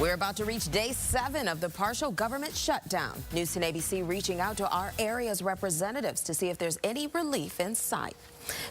We're about to reach day 7 of the partial government shutdown. News 10 ABC reaching out to our area's representatives to see if there's any relief in sight.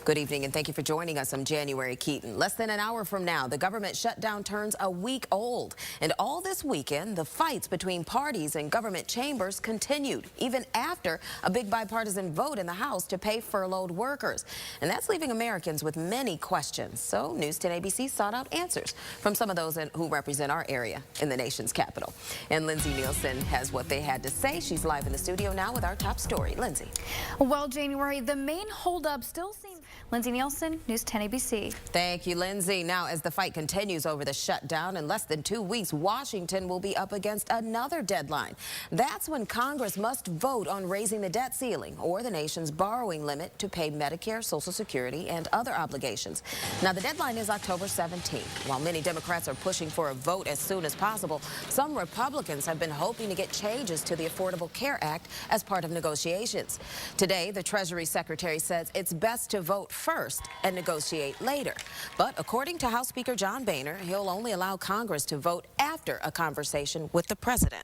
Good evening and thank you for joining us. I'm January Keaton. Less than an hour from now, the government shutdown turns a week old. And all this weekend, the fights between parties and government chambers continued, even after a big bipartisan vote in the House to pay furloughed workers. And that's leaving Americans with many questions. So News 10 ABC sought out answers from some of those who represent our area in the nation's capital. And Lindsay Nielsen has what they had to say. She's live in the studio now with our top story. Lindsay. Well, January, the main holdup still seems... Lindsay Nielsen, News 10 ABC. Thank you, Lindsay. Now, as the fight continues over the shutdown, in less than 2 weeks, Washington will be up against another deadline. That's when Congress must vote on raising the debt ceiling or the nation's borrowing limit to pay Medicare, Social Security, and other obligations. Now, the deadline is October 17th. While many Democrats are pushing for a vote as soon as possible, some Republicans have been hoping to get changes to the Affordable Care Act as part of negotiations. Today, the Treasury Secretary says it's best to vote first and negotiate later. But according to House Speaker John Boehner, he'll only allow Congress to vote after a conversation with the president.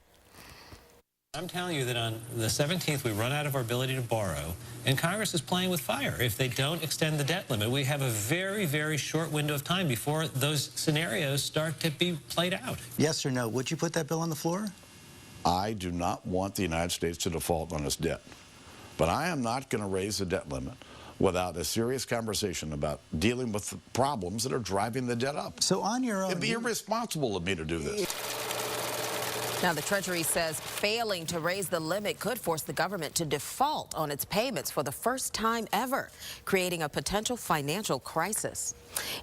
I'm telling you that on the 17th, we run out of our ability to borrow, and Congress is playing with fire. If they don't extend the debt limit, we have a very, very short window of time before those scenarios start to be played out. Yes or no? Would you put that bill on the floor? I do not want the United States to default on its debt. But I am not going to raise the debt limit without a serious conversation about dealing with the problems that are driving the debt up. So on your own... It'd be irresponsible of me to do this. Now, the Treasury says failing to raise the limit could force the government to default on its payments for the first time ever, creating a potential financial crisis.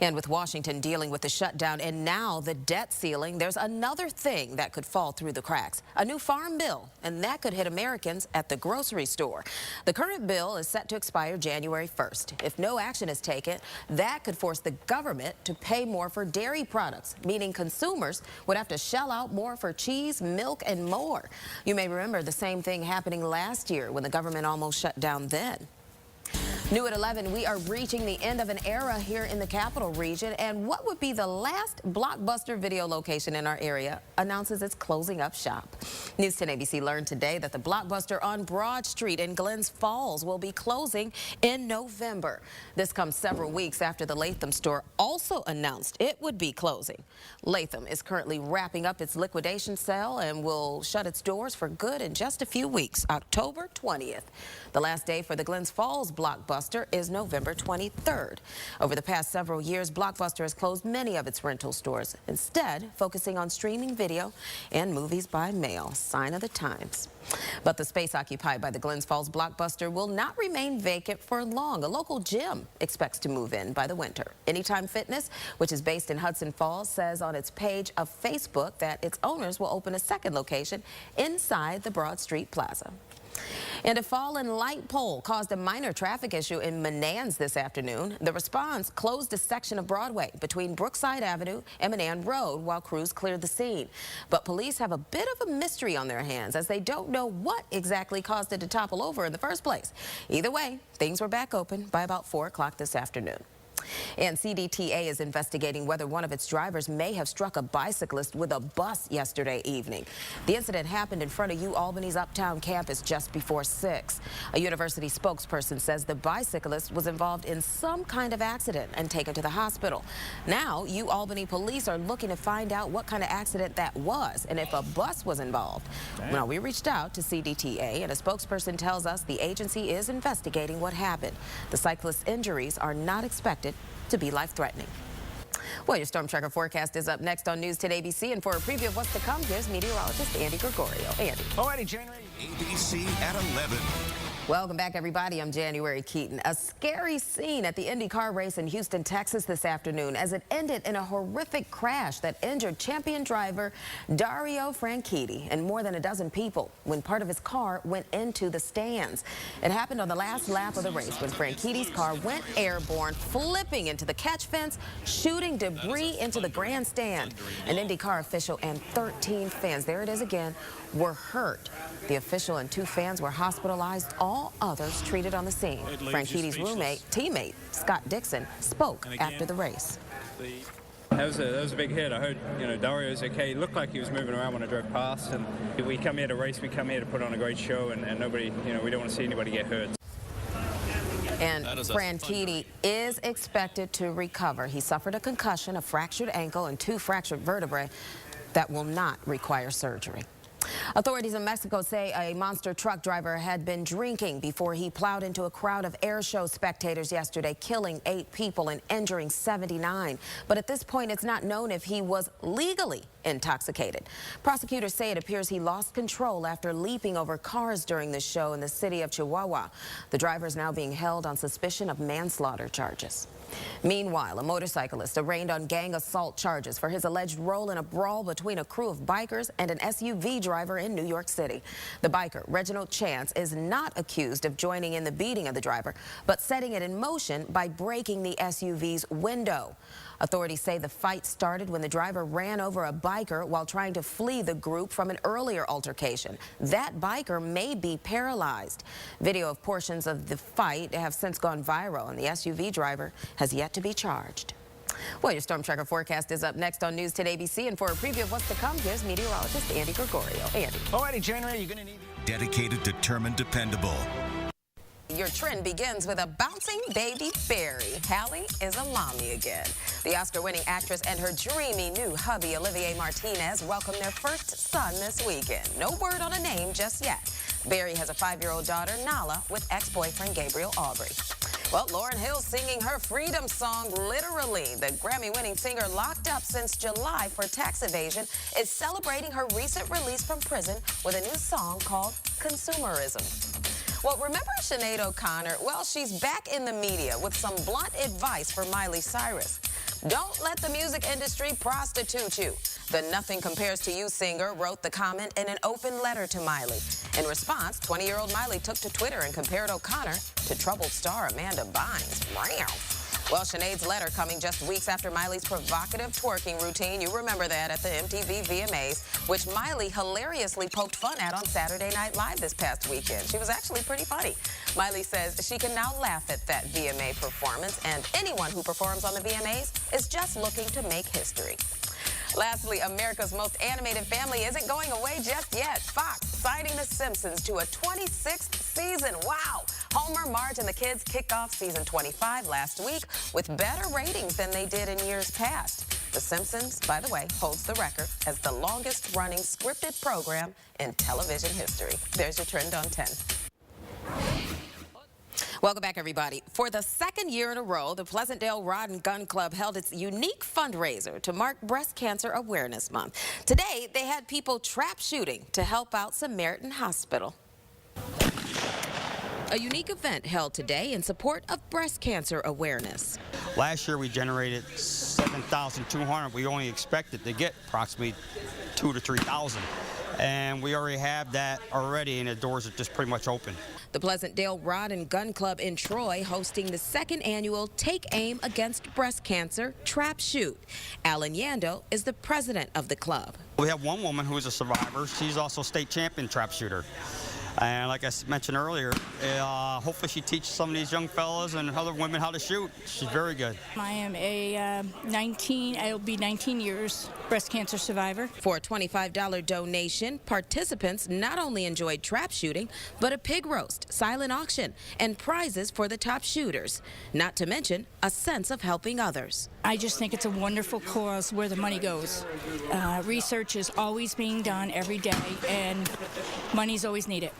And with Washington dealing with the shutdown and now the debt ceiling, there's another thing that could fall through the cracks. A new farm bill, and that could hit Americans at the grocery store. The current bill is set to expire January 1st. If no action is taken, that could force the government to pay more for dairy products, meaning consumers would have to shell out more for cheese, milk, and more. You may remember the same thing happening last year when the government almost shut down then. New at 11, we are reaching the end of an era here in the capital region, and what would be the last blockbuster video location in our area announces it's closing up shop. News 10 ABC learned today that the Blockbuster on Broad Street in Glens Falls will be closing in November. This comes several weeks after the Latham store also announced it would be closing. Latham is currently wrapping up its liquidation sale and will shut its doors for good in just a few weeks, October 20th. The last day for the Glens Falls Blockbuster is November 23rd. Over the past several years, Blockbuster has closed many of its rental stores, instead focusing on streaming video and movies by mail, sign of the times. But the space occupied by the Glens Falls Blockbuster will not remain vacant for long. A local gym expects to move in by the winter. Anytime Fitness, which is based in Hudson Falls, says on its page of Facebook that its owners will open a second location inside the Broad Street Plaza. And a fallen light pole caused a minor traffic issue in Menands this afternoon. The response closed a section of Broadway between Brookside Avenue and Menand Road while crews cleared the scene. But police have a bit of a mystery on their hands as they don't know what exactly caused it to topple over in the first place. Either way, things were back open by about 4 o'clock this afternoon. And CDTA is investigating whether one of its drivers may have struck a bicyclist with a bus yesterday evening. The incident happened in front of UAlbany's Uptown campus just before 6. A university spokesperson says the bicyclist was involved in some kind of accident and taken to the hospital. Now, UAlbany police are looking to find out what kind of accident that was and if a bus was involved. Now, we reached out to CDTA, and a spokesperson tells us the agency is investigating what happened. The cyclist's injuries are not expected to be life-threatening. Well, your storm tracker forecast is up next on News 10 ABC, and for a preview of what's to come, here's meteorologist Andy Gregorio. Andy. Alrighty, January. ABC at 11. Welcome back, everybody. I'm January Keaton. A scary scene at the Indy car race in Houston, Texas this afternoon as it ended in a horrific crash that injured champion driver Dario Franchitti and more than a dozen people when part of his car went into the stands. It happened on the last lap of the race when Franchitti's car went airborne, flipping into the catch fence, shooting debris into the grandstand. An Indy car official and 13 fans, there it is again, were hurt. The official and 2 fans were hospitalized. All others treated on the scene. Franchitti's teammate, Scott Dixon, spoke after the race. That was a big hit. I heard, Dario was okay. It looked like he was moving around when I drove past. And we come here to race. We come here to put on a great show, and nobody, we don't want to see anybody get hurt. And Keaton is expected to recover. He suffered a concussion, a fractured ankle, and 2 fractured vertebrae that will not require surgery. Authorities in Mexico say a monster truck driver had been drinking before he plowed into a crowd of air show spectators yesterday, killing 8 people and injuring 79. But at this point, it's not known if he was legally intoxicated. Prosecutors say it appears he lost control after leaping over cars during the show in the city of Chihuahua. The driver is now being held on suspicion of manslaughter charges. Meanwhile, a motorcyclist arraigned on gang assault charges for his alleged role in a brawl between a crew of bikers and an SUV driver in New York City. The biker, Reginald Chance, is not accused of joining in the beating of the driver, but setting it in motion by breaking the SUV's window. Authorities say the fight started when the driver ran over a biker while trying to flee the group from an earlier altercation. That biker may be paralyzed. Video of portions of the fight have since gone viral, and the SUV driver has yet to be charged. Well, your Storm Tracker forecast is up next on News 10 ABC, and for a preview of what's to come, here's meteorologist Andy Gregorio. Andy. Alrighty, January, you're going to need... Dedicated, determined, dependable. Your trend begins with a bouncing baby Barry. Hallie is a mommy again. The Oscar-winning actress and her dreamy new hubby, Olivier Martinez, welcomed their first son this weekend. No word on a name just yet. Barry has a 5-year-old daughter, Nala, with ex-boyfriend Gabriel Aubry. Well, Lauryn Hill singing her freedom song literally. The Grammy-winning singer, locked up since July for tax evasion, is celebrating her recent release from prison with a new song called Consumerism. Well, remember Sinead O'Connor? Well, she's back in the media with some blunt advice for Miley Cyrus. Don't let the music industry prostitute you. The Nothing Compares to You singer wrote the comment in an open letter to Miley. In response, 20-year-old Miley took to Twitter and compared O'Connor to troubled star Amanda Bynes. Wow. Well, Sinead's letter coming just weeks after Miley's provocative twerking routine. You remember that at the MTV VMAs, which Miley hilariously poked fun at on Saturday Night Live this past weekend. She was actually pretty funny. Miley says she can now laugh at that VMA performance, and anyone who performs on the VMAs is just looking to make history. Lastly, America's most animated family isn't going away just yet. Fox signing The Simpsons to a 26th season. Wow! Homer, Marge, and the kids kicked off season 25 last week with better ratings than they did in years past. The Simpsons, by the way, holds the record as the longest-running scripted program in television history. There's your trend on 10. Welcome back, everybody. For the second year in a row, the Pleasantdale Rod and Gun Club held its unique fundraiser to mark Breast Cancer Awareness Month. Today, they had people trap shooting to help out Samaritan Hospital. A unique event held today in support of breast cancer awareness. Last year we generated 7,200. We only expected to get approximately 2,000 to 3,000. And we already have that already, and the doors are just pretty much open. The Pleasantdale Rod and Gun Club in Troy hosting the second annual Take Aim Against Breast Cancer Trap Shoot. Alan Yando is the president of the club. We have one woman who is a survivor. She's also state champion trap shooter. And like I mentioned earlier, hopefully she teaches some of these young fellas and other women how to shoot. She's very good. I am a I'll be 19 years breast cancer survivor. For a $25 donation, participants not only enjoyed trap shooting, but a pig roast, silent auction, and prizes for the top shooters. Not to mention a sense of helping others. I just think it's a wonderful cause where the money goes. Research is always being done every day, and money's always needed.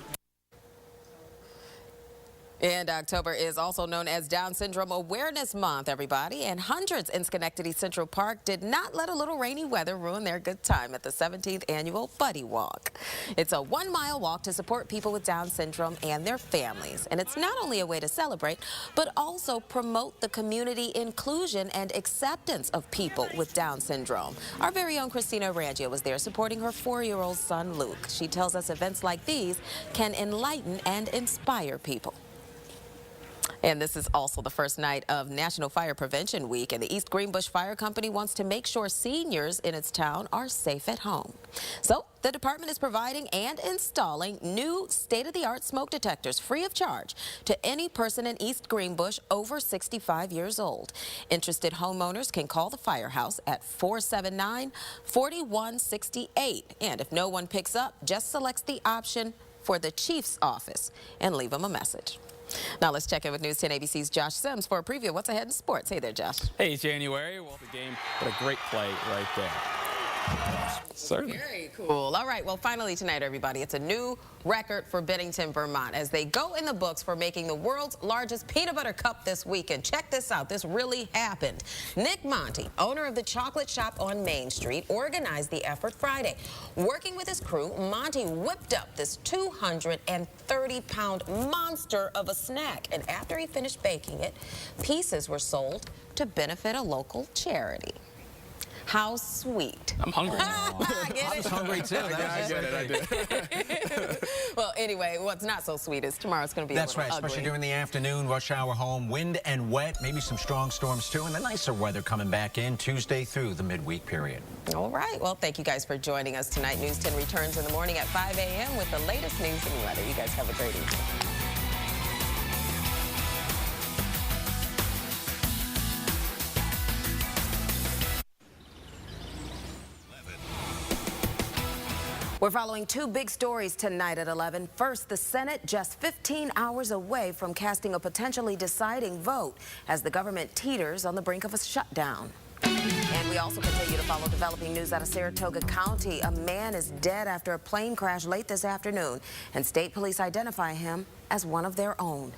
And October is also known as Down Syndrome Awareness Month, everybody. And hundreds in Schenectady Central Park did not let a little rainy weather ruin their good time at the 17th annual Buddy Walk. It's a 1-mile walk to support people with Down syndrome and their families. And it's not only a way to celebrate, but also promote the community inclusion and acceptance of people with Down syndrome. Our very own Christina Rangio was there supporting her 4-year-old son, Luke. She tells us events like these can enlighten and inspire people. And this is also the first night of National Fire Prevention Week, and the East Greenbush Fire Company wants to make sure seniors in its town are safe at home. So the department is providing and installing new state-of-the-art smoke detectors free of charge to any person in East Greenbush over 65 years old. Interested homeowners can call the firehouse at 479-4168. And if no one picks up, just selects the option for the chief's office and leave them a message. Now let's check in with News 10 ABC's Josh Sims for a preview of what's ahead in sports. Hey there, Josh. Hey, January. Well, the game, but a great play right there. Certainly. Very cool. All right. Well, finally tonight, everybody, it's a new record for Bennington, Vermont, as they go in the books for making the world's largest peanut butter cup this weekend. Check this out. This really happened. Nick Monty, owner of the chocolate shop on Main Street, organized the effort Friday. Working with his crew, Monty whipped up this 230-pound monster of a snack. And after he finished baking it, pieces were sold to benefit a local charity. How sweet. I'm hungry. I get it. I was hungry too. I get it. I did. Well, anyway, what's not so sweet is tomorrow's going to be That's a little right, ugly. especially during the afternoon, rush hour home, wind and wet, maybe some strong storms too, and the nicer weather coming back in Tuesday through the midweek period. All right. Well, thank you guys for joining us tonight. News 10 returns in the morning at 5 a.m. with the latest news and weather. You guys have a great evening. We're following two big stories tonight at 11. First, the Senate just 15 hours away from casting a potentially deciding vote as the government teeters on the brink of a shutdown. And we also continue to follow developing news out of Saratoga County. A man is dead after a plane crash late this afternoon, and state police identify him as one of their own.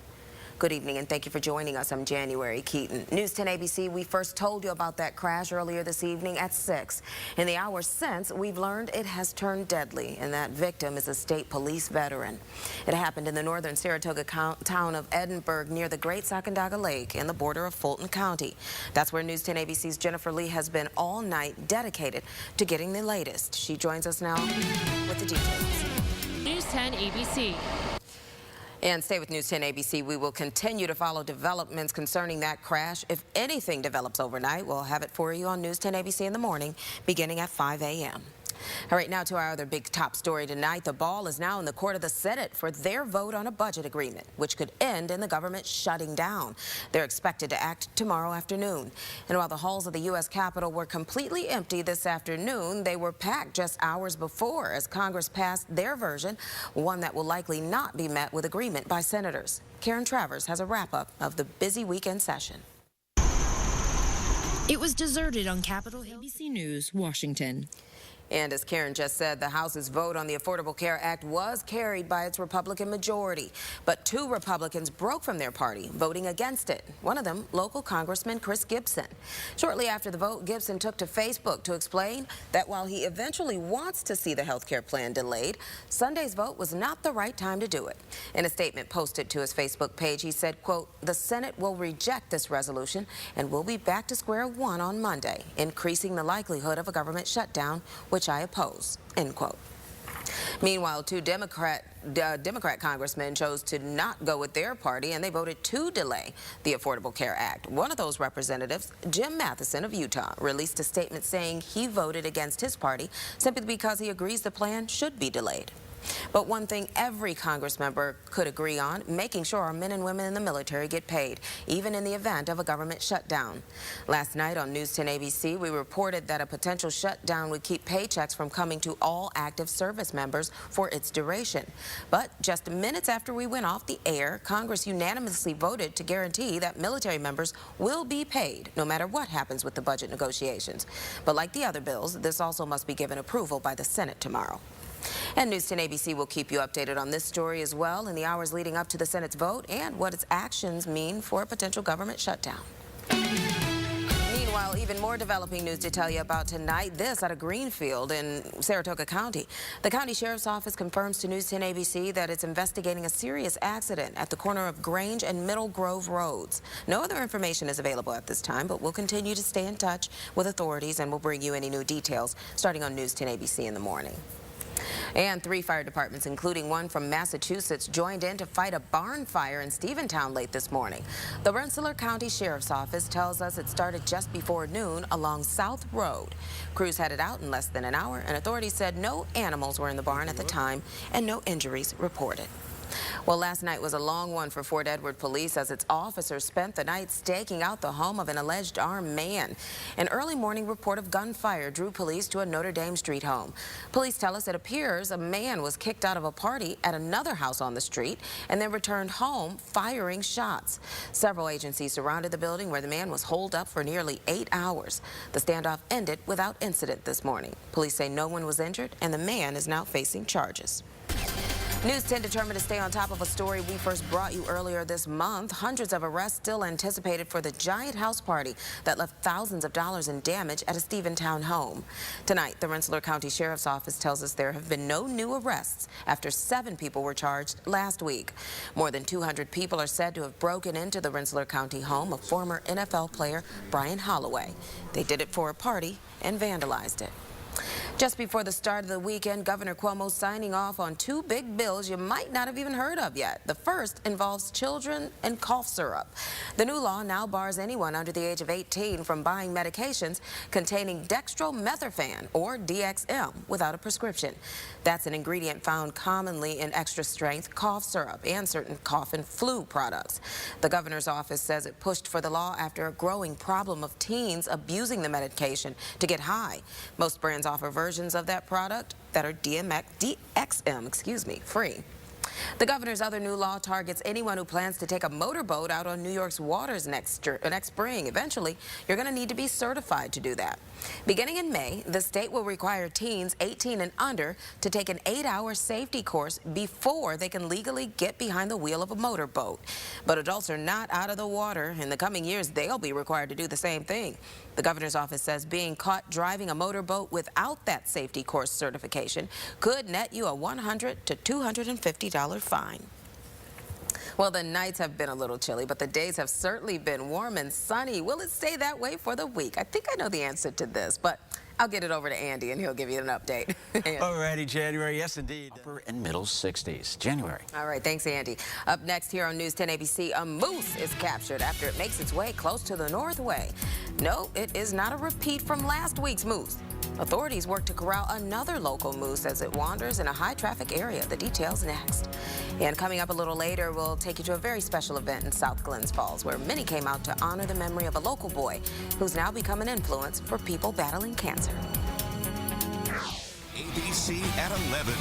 Good evening, and thank you for joining us. I'm January Keaton. News 10 ABC, we first told you about that crash earlier this evening at 6. In the hours since, we've learned it has turned deadly, and that victim is a state police veteran. It happened in the northern Saratoga town of Edinburgh near the Great Sacandaga Lake in the border of Fulton County. That's where News 10 ABC's Jennifer Lee has been all night dedicated to getting the latest. She joins us now with the details. News 10 ABC. And stay with News 10 ABC. We will continue to follow developments concerning that crash. If anything develops overnight, we'll have it for you on News 10 ABC in the morning, beginning at 5 a.m. All right, now to our other big top story tonight. The ball is now in the court of the Senate for their vote on a budget agreement, which could end in the government shutting down. They're expected to act tomorrow afternoon. And while the halls of the U.S. Capitol were completely empty this afternoon, they were packed just hours before as Congress passed their version, one that will likely not be met with agreement by senators. Karen Travers has a wrap-up of the busy weekend session. It was deserted on Capitol Hill. ABC News, Washington. And as Karen just said, the House's vote on the Affordable Care Act was carried by its Republican majority. But two Republicans broke from their party, voting against it. One of them, local Congressman Chris Gibson. Shortly after the vote, Gibson took to Facebook to explain that while he eventually wants to see the health care plan delayed, Sunday's vote was not the right time to do it. In a statement posted to his Facebook page, he said, quote, "The Senate will reject this resolution and we'll be back to square one on Monday, increasing the likelihood of a government shutdown, which I oppose," end quote. Meanwhile, two Democrat congressmen chose to not go with their party, and they voted to delay the Affordable Care Act. One of those representatives, Jim Matheson of Utah, released a statement saying he voted against his party simply because he agrees the plan should be delayed. But one thing every Congress member could agree on, making sure our men and women in the military get paid, even in the event of a government shutdown. Last night on News 10 ABC, we reported that a potential shutdown would keep paychecks from coming to all active service members for its duration. But just minutes after we went off the air, Congress unanimously voted to guarantee that military members will be paid no matter what happens with the budget negotiations. But like the other bills, this also must be given approval by the Senate tomorrow. And News 10 ABC will keep you updated on this story as well in the hours leading up to the Senate's vote and what its actions mean for a potential government shutdown. Meanwhile, even more developing news to tell you about tonight. This out of Greenfield in Saratoga County. The county sheriff's office confirms to News 10 ABC that it's investigating a serious accident at the corner of Grange and Middle Grove Roads. No other information is available at this time, but we'll continue to stay in touch with authorities and we'll bring you any new details starting on News 10 ABC in the morning. And 3 fire departments, including one from Massachusetts, joined in to fight a barn fire in Steventown late this morning. The Rensselaer County Sheriff's Office tells us it started just before noon along South Road. Crews headed out in less than an hour, and authorities said no animals were in the barn at the time and no injuries reported. Well, last night was a long one for Fort Edward Police as its officers spent the night staking out the home of an alleged armed man. An early morning report of gunfire drew police to a Notre Dame street home. Police tell us it appears a man was kicked out of a party at another house on the street and then returned home firing shots. Several agencies surrounded the building where the man was holed up for nearly 8 hours. The standoff ended without incident this morning. Police say no one was injured and the man is now facing charges. News 10 determined to stay on top of a story we first brought you earlier this month. Hundreds of arrests still anticipated for the giant house party that left thousands of dollars in damage at a Steventown home. Tonight, the Rensselaer County Sheriff's Office tells us there have been no new arrests after 7 people were charged last week. More than 200 people are said to have broken into the Rensselaer County home of former NFL player Brian Holloway. They did it for a party and vandalized it. Just before the start of the weekend, Governor Cuomo signing off on 2 big bills you might not have even heard of yet. The first involves children and cough syrup. The new law now bars anyone under the age of 18 from buying medications containing dextromethorphan, or DXM, without a prescription. That's an ingredient found commonly in extra-strength cough syrup and certain cough and flu products. The governor's office says it pushed for the law after a growing problem of teens abusing the medication to get high. Most brands offer versions of that product that are DXM free. The governor's other new law targets anyone who plans to take a motorboat out on New York's waters next spring. Eventually, you're going to need to be certified to do that. Beginning in May, the state will require teens 18 and under to take an 8-hour safety course before they can legally get behind the wheel of a motorboat. But adults are not out of the water. In the coming years, they'll be required to do the same thing. The governor's office says being caught driving a motorboat without that safety course certification could net you a $100 to $250 fine. Well, the nights have been a little chilly, but the days have certainly been warm and sunny. Will it stay that way for the week? I think I know the answer to this, but I'll get it over to Andy and he'll give you an update. Alrighty, January. Yes, indeed. Upper and middle 60s. January. All right. Thanks, Andy. Up next here on News 10 ABC, a moose is captured after it makes its way close to the Northway. No, it is not a repeat from last week's moose. Authorities work to corral another local moose as it wanders in a high-traffic area. The details next. And coming up a little later, we'll take you to a very special event in South Glens Falls where many came out to honor the memory of a local boy who's now become an influence for people battling cancer. ABC at 11.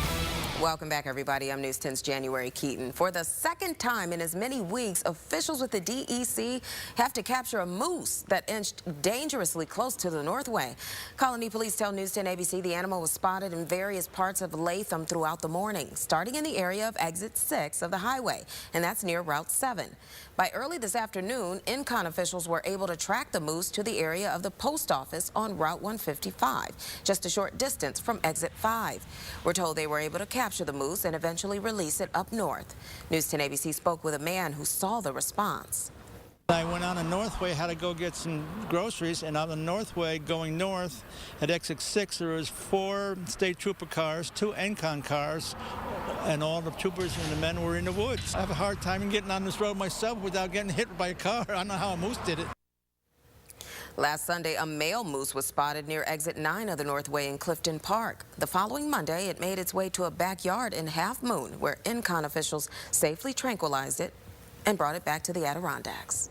Welcome back, everybody. I'm News 10's January Keaton. For the second time in as many weeks, officials with the DEC have to capture a moose that inched dangerously close to the Northway. Colony police tell News 10 ABC the animal was spotted in various parts of Latham throughout the morning, starting in the area of exit 6 of the highway, and that's near Route 7. By early this afternoon, Incon officials were able to track the moose to the area of the post office on Route 155, just a short distance from exit 5. We're told they were able to capture the moose and eventually release it up north. News 10 ABC spoke with a man who saw the response. I went on the Northway, had to go get some groceries, and on the Northway going north at exit 6, there was 4 state trooper cars, 2 Incon cars, and all the troopers and the men were in the woods. I have a hard time getting on this road myself without getting hit by a car. I don't know how a moose did it. Last Sunday, a male moose was spotted near exit 9 of the Northway in Clifton Park. The following Monday, it made its way to a backyard in Half Moon, where Incon officials safely tranquilized it and brought it back to the Adirondacks.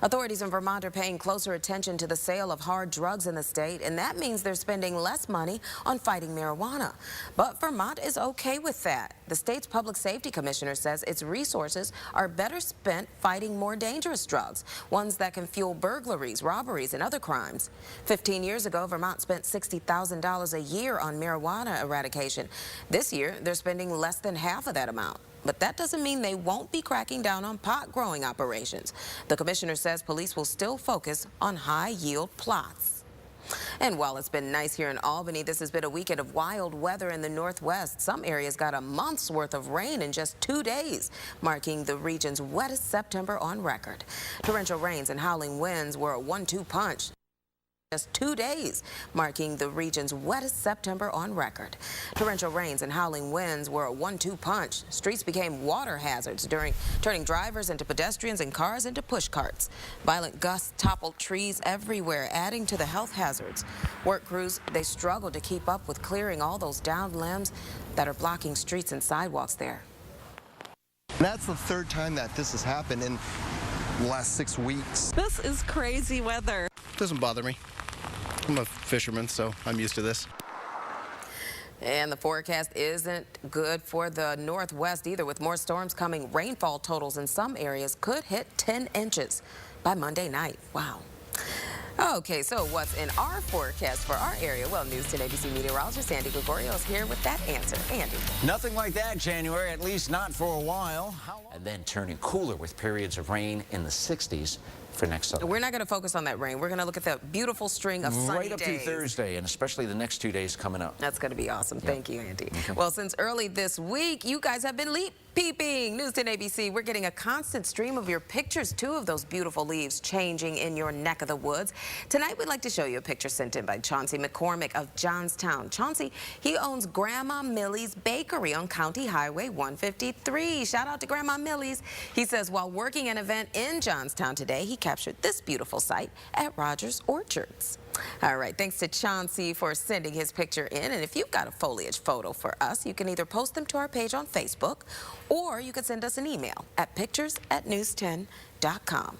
Authorities in Vermont are paying closer attention to the sale of hard drugs in the state, and that means they're spending less money on fighting marijuana. But Vermont is okay with that. The state's public safety commissioner says its resources are better spent fighting more dangerous drugs, ones that can fuel burglaries, robberies, and other crimes. 15 years ago, Vermont spent $60,000 a year on marijuana eradication. This year, they're spending less than half of that amount. But that doesn't mean they won't be cracking down on pot growing operations. The commissioner says police will still focus on high-yield plots. And while it's been nice here in Albany, this has been a weekend of wild weather in the Northwest. Some areas got a month's worth of rain in just 2 days, marking the region's wettest September on record. Torrential rains and howling winds were a 1-2 punch. just 2 days, marking the region's wettest September on record. Torrential rains and howling winds were a 1-2 punch. Streets became water hazards, turning drivers into pedestrians and cars into push carts. Violent gusts toppled trees everywhere, adding to the health hazards. Work crews, they struggled to keep up with clearing all those downed limbs that are blocking streets and sidewalks there. That's the third time that this has happened in the last 6 weeks. This is crazy weather. Doesn't bother me. I'm a fisherman, so I'm used to this. And the forecast isn't good for the Northwest either. With more storms coming, rainfall totals in some areas could hit 10 inches by Monday night. Wow. Okay, so what's in our forecast for our area? Well, News 10 ABC meteorologist Andy Gregorio is here with that answer. Andy. Nothing like that, January, at least not for a while. And then turning cooler with periods of rain in the 60s for next Sunday. We're not going to focus on that rain. We're going to look at the beautiful string of sunny right up days. to Thursday, and especially the next 2 days coming up. That's going to be awesome. Yep. Thank you, Andy. Okay. Well, since early this week, you guys have been leaf peeping. News 10 ABC, we're getting a constant stream of your pictures, too, of those beautiful leaves changing in your neck of the woods. Tonight, we'd like to show you a picture sent in by Chauncey McCormick of Johnstown. Chauncey, he owns Grandma Millie's Bakery on County Highway 153. Shout out to Grandma Millie's. He says while working an event in Johnstown today, he captured this beautiful sight at Rogers Orchards. All right, thanks to Chauncey for sending his picture in. And if you've got a foliage photo for us, you can either post them to our page on Facebook, or you can send us an email at pictures@news10.com.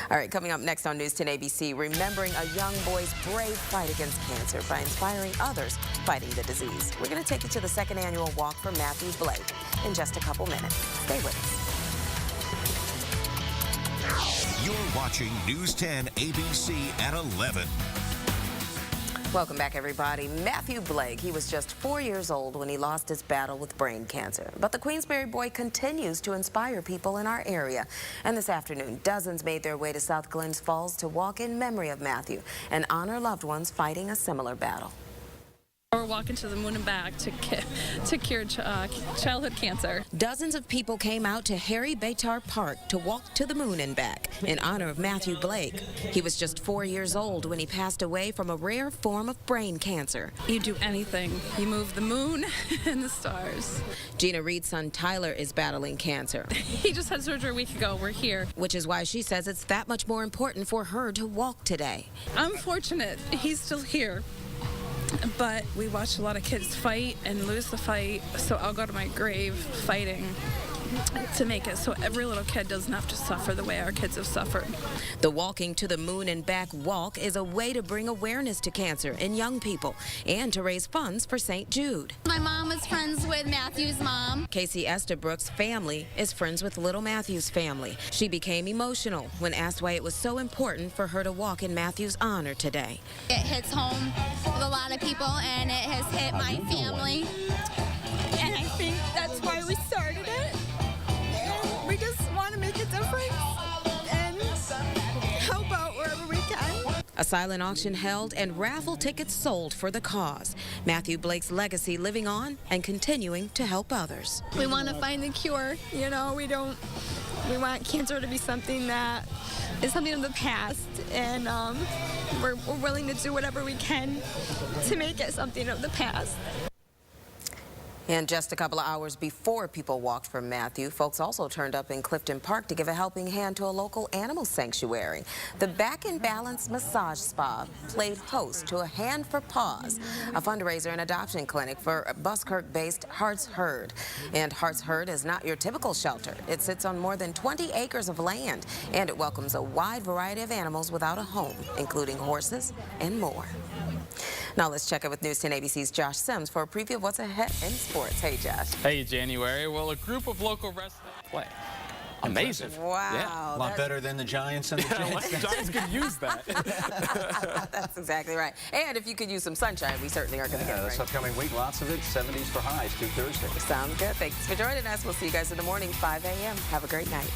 All right, coming up next on News 10 ABC, remembering a young boy's brave fight against cancer by inspiring others fighting the disease. We're going to take you to the second annual walk for Matthew Blake in just a couple minutes. Stay with us. You're watching News 10 ABC at 11. Welcome back, everybody. Matthew Blake, he was just 4 years old when he lost his battle with brain cancer. But the Queensbury boy continues to inspire people in our area. And this afternoon, dozens made their way to South Glens Falls to walk in memory of Matthew and honor loved ones fighting a similar battle. We're walking to the moon and back to cure childhood cancer. Dozens of people came out to Harry Baytar Park to walk to the moon and back in honor of Matthew Blake. He was just 4 years old when he passed away from a rare form of brain cancer. You do anything. You move the moon and the stars. Gina Reed's son Tyler is battling cancer. He just had surgery a week ago. We're here. Which is why she says it's that much more important for her to walk today. I'm fortunate. He's still here. But we watch a lot of kids fight and lose the fight, so I'll go to my grave fighting to make it so every little kid doesn't have to suffer the way our kids have suffered. The Walking to the Moon and Back walk is a way to bring awareness to cancer in young people and to raise funds for St. Jude. My mom was friends with Matthew's mom. Casey Estabrook's family is friends with little Matthew's family. She became emotional when asked why it was so important for her to walk in Matthew's honor today. It hits home with a lot of people, and it has hit my family. And I think that's why we started it. We just want to make a difference and help out wherever we can. A silent auction held and raffle tickets sold for the cause. Matthew Blake's legacy living on and continuing to help others. We want to find the cure. You know, we want cancer to be something that is something of the past, and we're willing to do whatever we can to make it something of the past. And just a couple of hours before people walked for Matthew, folks also turned up in Clifton Park to give a helping hand to a local animal sanctuary. The Back and Balance Massage Spa played host to a Hand for Paws, a fundraiser and adoption clinic for Buskirk-based Hearts Heard. And Hearts Heard is not your typical shelter. It sits on more than 20 acres of land, and it welcomes a wide variety of animals without a home, including horses and more. Now let's check in with News 10 ABC's Josh Sims for a preview of what's ahead in sports. Hey, Josh. Hey, January. Well, a group of local wrestlers play. Amazing. Wow. Yeah, a lot better than the Giants and the Jets. The Giants could use that. That's exactly right. And if you could use some sunshine, we certainly are going to get it this right. upcoming week, lots of it, 70s for highs through Thursday. Sounds good. Thanks for joining us. We'll see you guys in the morning, 5 a.m. Have a great night.